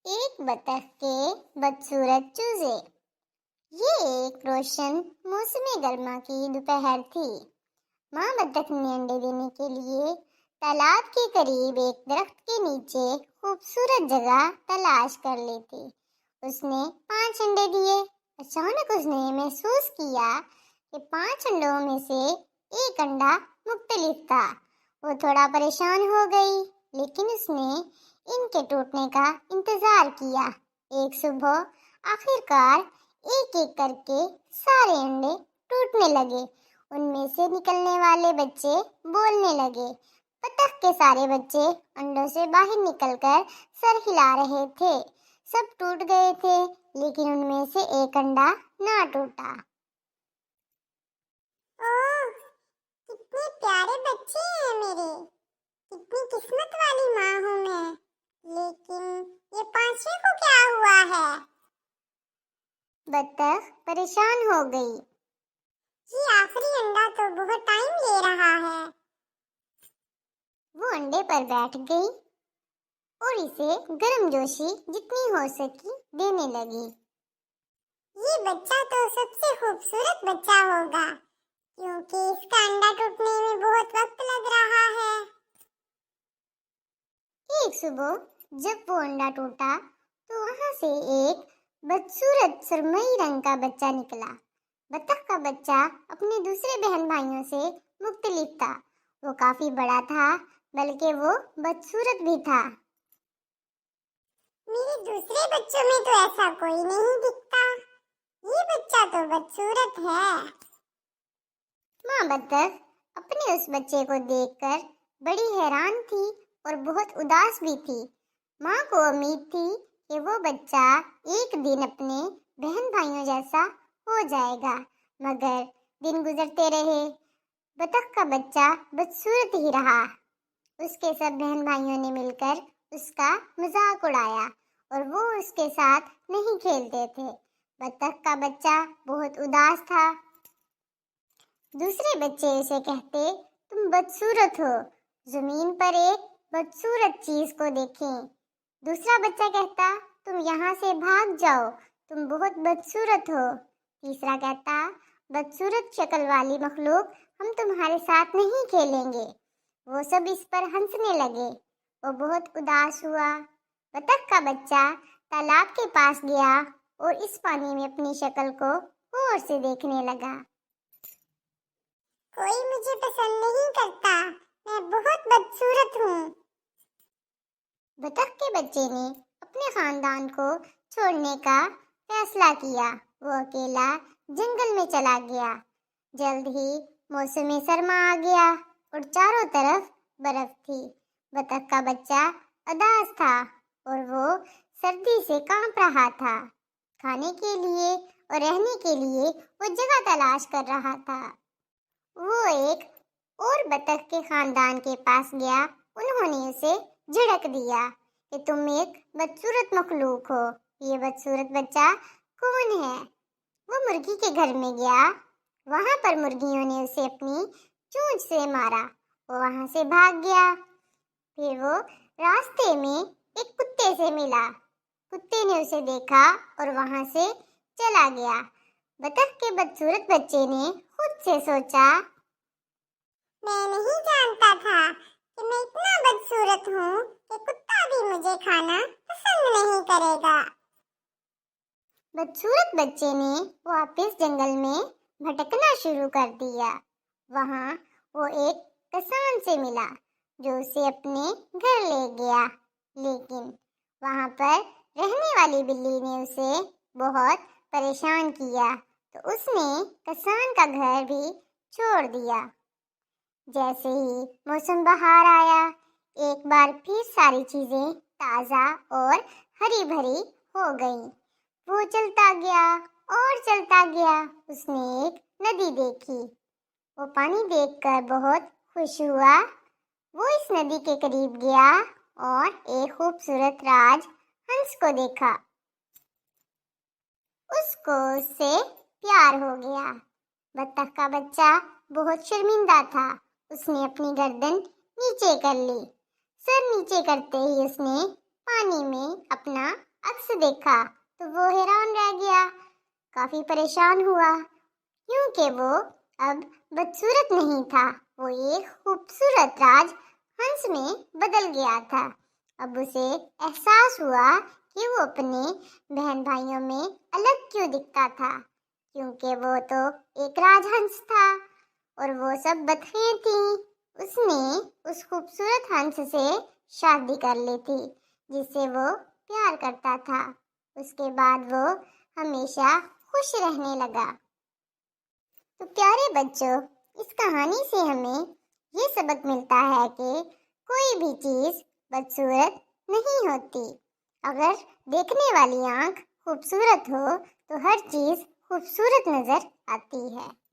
ایک بطخ کے بدصورت چوزے۔ یہ ایک روشن موسم گرما کی دوپہر تھی۔ ماں بطخ نے انڈے دینے کے لیے تالاب کے قریب ایک درخت کے نیچے خوبصورت جگہ تلاش کر لی تھی۔ اس نے 5 انڈے دیے۔ اچانک اس نے محسوس کیا کہ 5 انڈوں میں سے ایک انڈا مختلف تھا۔ وہ تھوڑا پریشان ہو گئی، لیکن اس نے ان کے ٹوٹنے کا انتظار کیا۔ ایک صبح آخر کار ایک ایک کر کے سارے انڈے ٹوٹنے لگے۔ ان میں سے نکلنے والے بچے بولنے لگے۔ بطخ کے سارے بچے انڈوں سے باہر نکل کر سر ہلا رہے تھے۔ سب ٹوٹ گئے تھے، لیکن ان میں سے ایک انڈا نہ ٹوٹا۔ اوہ، کتنے پیارے بچے ہیں میرے، کتنی قسمت والی ماں ہوں میں۔ لیکن یہ 5ویں کو کیا ہوا ہے؟ بطخ پریشان ہو گئی۔ یہ آخری انڈا تو بہت ٹائم لے رہا ہے۔ وہ انڈے پر بیٹھ گئی اور اسے گرم جوشی جتنی ہو سکی دینے لگی۔ یہ بچہ تو سب سے خوبصورت بچہ ہوگا، کیونکہ اس کا انڈا ٹوٹنے میں بہت وقت لگ رہا ہے۔ ایک صبح جب وہ انڈا ٹوٹا تو وہاں سے ایک بدصورت سرمئی رنگ کا بچہ نکلا۔ بطخ کا بچہ اپنے دوسرے بہن بھائیوں سے مختلف تھا۔ وہ کافی بڑا تھا، بلکہ وہ بدصورت بھی تھا۔ میرے دوسرے بچوں میں تو ایسا کوئی نہیں دکھتا، یہ بچہ تو بدصورت ہے۔ ماں بطخ اپنے اس بچے کو دیکھ کر بڑی حیران تھی اور بہت اداس بھی تھی۔ ماں کو امید تھی کہ وہ بچہ ایک دن اپنے بہن بھائیوں جیسا ہو جائے گا، مگر دن گزرتے رہے۔ بطخ کا بچہ بدصورت ہی رہا۔ اس کے سب بہن بھائیوں نے مل کر اس کا مذاق اڑایا اور وہ اس کے ساتھ نہیں کھیلتے تھے۔ بطخ کا بچہ بہت اداس تھا۔ دوسرے بچے اسے کہتے، تم بدصورت ہو، زمین پر ایک بدصورت چیز کو دیکھیں۔ دوسرا بچہ کہتا، تم یہاں سے بھاگ جاؤ، تم بہت بدصورت ہو۔ تیسرا کہتا، بدصورت شکل والی مخلوق، ہم تمہارے ساتھ نہیں کھیلیں گے۔ وہ سب اس پر ہنسنے لگے۔ وہ بہت اداس ہوا۔ بطخ کا بچہ تالاب کے پاس گیا اور اس پانی میں اپنی شکل کو غور سے دیکھنے لگا۔ کوئی مجھے پسند نہیں کرتا، میں بہت بدصورت ہوں۔ بطخ کے بچے نے اپنے خاندان کو چھوڑنے کا فیصلہ کیا۔ وہ اکیلا جنگل میں چلا گیا۔ جلد ہی موسم سرما آ گیا اور چاروں طرف برف تھی۔ بطخ کا بچہ اداس تھا اور وہ سردی سے کانپ رہا تھا۔ کھانے کے لیے اور رہنے کے لیے وہ جگہ تلاش کر رہا تھا۔ وہ ایک اور بطخ کے خاندان کے پاس گیا۔ انہوں نے اسے جھڑک دیا کہ تم ایک بدصورت مخلوق ہو، یہ بدصورت بچہ کون ہے؟ وہ مرغی کے گھر میں گیا۔ وہاں پر مرغیوں نے اسے اپنی چونچ سے مارا۔ وہ وہاں سے بھاگ گیا۔ پھر وہ راستے میں ایک کتے سے ملا۔ کتے نے اسے دیکھا اور وہاں سے چلا گیا۔ بطخ کے بدصورت بچے نے خود سے سوچا، میں نہیں جانتا تھا کہ میں اتنا بدصورت ہوں کہ کتا بھی مجھے کھانا پسند نہیں کرے گا۔ بدصورت بچے نے واپس جنگل میں بھٹکنا شروع کر دیا۔ وہاں وہ ایک کسان سے ملا جو اسے اپنے گھر لے گیا، لیکن وہاں پر رہنے والی بلی نے اسے بہت پریشان کیا تو اس نے کسان کا گھر بھی چھوڑ دیا۔ جیسے ہی موسم بہار آیا، ایک بار پھر ساری چیزیں تازہ اور ہری بھری ہو گئیں۔ وہ چلتا گیا اور چلتا گیا۔ اس نے ایک ندی دیکھی۔ وہ پانی دیکھ کر بہت خوش ہوا۔ وہ اس ندی کے قریب گیا اور ایک خوبصورت راج ہنس کو دیکھا۔ اس کو اس سے پیار ہو گیا۔ بطخ کا بچہ بہت شرمندہ تھا۔ اس نے اپنی گردن نیچے کر لی۔ سر نیچے کرتے ہی اس نے پانی میں اپنا عکس دیکھا تو وہ حیران رہ گیا، کافی پریشان ہوا، کیونکہ وہ اب بدصورت نہیں تھا، وہ ایک خوبصورت راج ہنس میں بدل گیا تھا۔ اب اسے احساس ہوا کہ وہ اپنے بہن بھائیوں میں الگ کیوں دکھتا تھا، کیونکہ وہ تو ایک راج ہنس تھا اور وہ سب بدخیر تھیں۔ اس نے اس خوبصورت ہنس سے شادی کر لی تھی جس سے وہ پیار کرتا تھا۔ اس کے بعد وہ ہمیشہ خوش رہنے لگا۔ تو پیارے بچوں، اس کہانی سے ہمیں یہ سبق ملتا ہے کہ کوئی بھی چیز بدصورت نہیں ہوتی۔ اگر دیکھنے والی آنکھ خوبصورت ہو تو ہر چیز خوبصورت نظر آتی ہے۔